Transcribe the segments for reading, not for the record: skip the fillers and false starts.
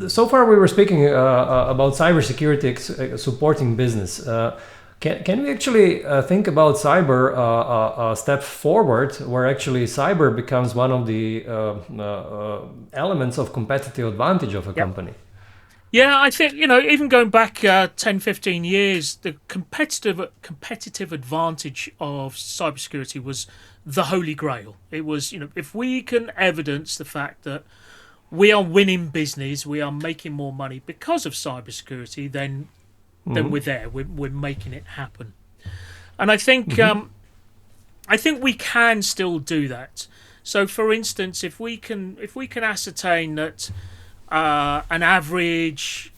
So far, we were speaking about cybersecurity supporting business. Can we actually think about cyber a step forward, where actually cyber becomes one of the elements of competitive advantage of a Yep. company? Yeah, I think, even going back 10, 15 years, the competitive advantage of cybersecurity was the holy grail. It was, if we can evidence the fact that we are winning business, we are making more money because of cybersecurity, then Hmm. we're there. We're making it happen. And Hmm. I think we can still do that. So, for instance, if we can ascertain that an average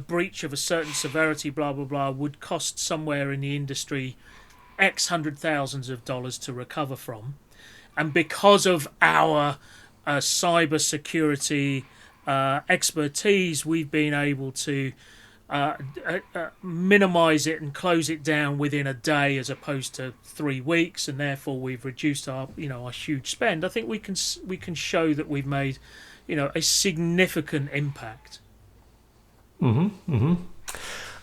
breach of a certain severity, blah blah blah, would cost somewhere in the industry X hundred thousands of dollars to recover from, and because of our cyber security expertise, we've been able to minimize it and close it down within a day as opposed to 3 weeks, and therefore we've reduced our huge spend. I think we can show that we've made a significant impact. Hmm. Hmm.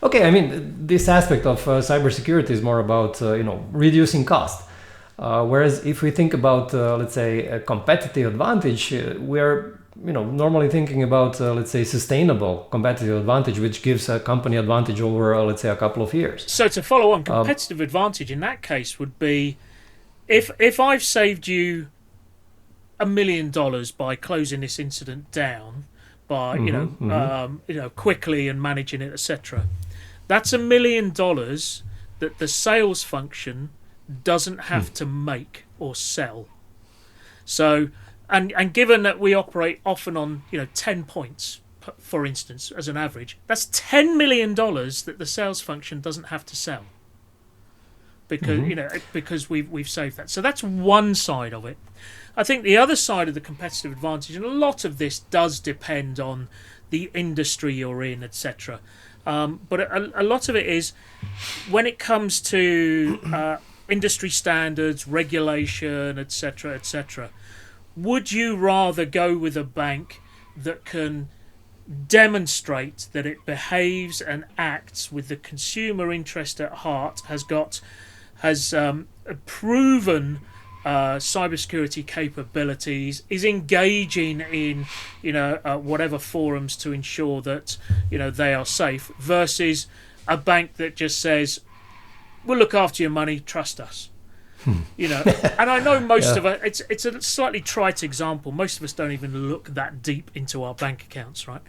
Okay, I mean, this aspect of cybersecurity is more about reducing cost. Whereas if we think about let's say a competitive advantage, we're normally thinking about let's say sustainable competitive advantage, which gives a company advantage over let's say a couple of years. So to follow on, Um, competitive advantage in that case would be if I've saved you $1 million by closing this incident down, by mhm, mhm, quickly and managing it, etc. That's $1 million that the sales function doesn't hmm, have to make or sell. So, and given that we operate often on 10 points, for instance, as an average, that's $10 million that the sales function doesn't have to sell because mhm, because we've saved that. So that's one side of it. I think the other side of the competitive advantage, and a lot of this does depend on the industry you're in, etc. But a lot of it is when it comes to industry standards, regulation, etc., etc. Would you rather go with a bank that can demonstrate that it behaves and acts with the consumer interest at heart, has proven cybersecurity capabilities, is engaging in whatever forums to ensure that they are safe, versus a bank that just says we'll look after your money, trust us. And I know most yeah. of us, it's a slightly trite example, most of us don't even look that deep into our bank accounts, right?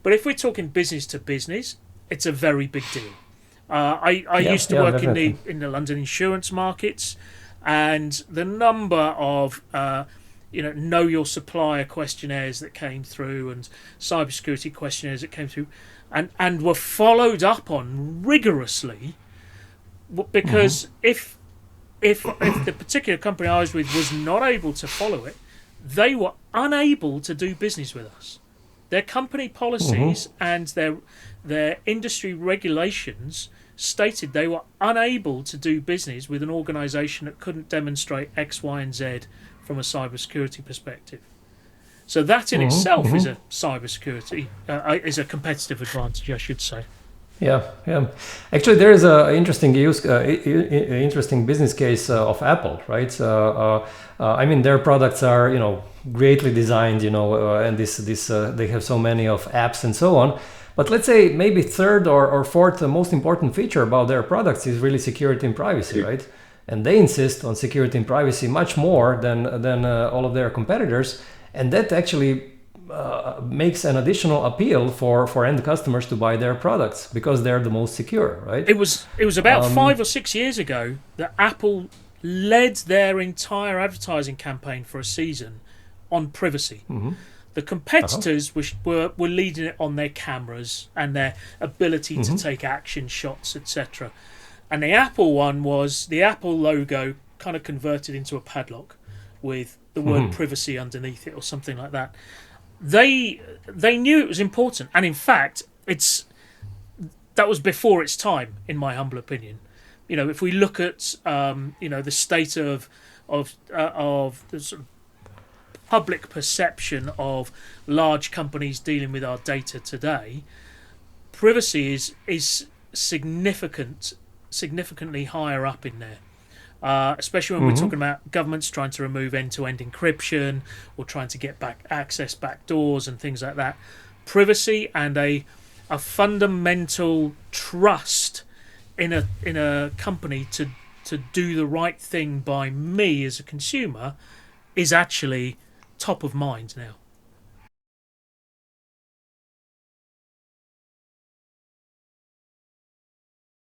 But if we're talking business to business, it's a very big deal. I Yeah, used to yeah, work in definitely. the London insurance markets, and the number of know your supplier questionnaires that came through, and cybersecurity questionnaires that came through, and were followed up on rigorously, Hmm. because if the particular company I was with was not able to follow it, they were unable to do business with us. Their company Hmm. policies and their industry regulations stated they were unable to do business with an organisation that couldn't demonstrate X, Y, and Z from a cybersecurity perspective. So that in Hmm. itself Hmm. is a cybersecurity is a competitive advantage, I should say. Yeah, yeah. Actually, there is a interesting interesting business case of Apple, right? I mean, their products are greatly designed, and they have so many of apps and so on. But let's say maybe third or fourth most important feature about their products is really security and privacy, right? And they insist on security and privacy much more than all of their competitors, and that actually makes an additional appeal for end customers to buy their products because they're the most secure, right? It was about Um, 5 or 6 years ago that Apple led their entire advertising campaign for a season on privacy. mhm. The Uh-huh. competitors were leading it on their cameras and their ability to Hmm. take action shots, etc. And the Apple one was the Apple logo kind of converted into a padlock with the word Hmm. privacy underneath it or something like that. They knew it was important, and in fact, that was before its time, in my humble opinion. If we look at the state of the sort of public perception of large companies dealing with our data today, privacy is significantly higher up in there. Especially when we're talking about governments trying to remove end-to-end encryption or trying to get back access back doors and things like that. Privacy and a fundamental trust in a company to do the right thing by me as a consumer is actually top of mind now.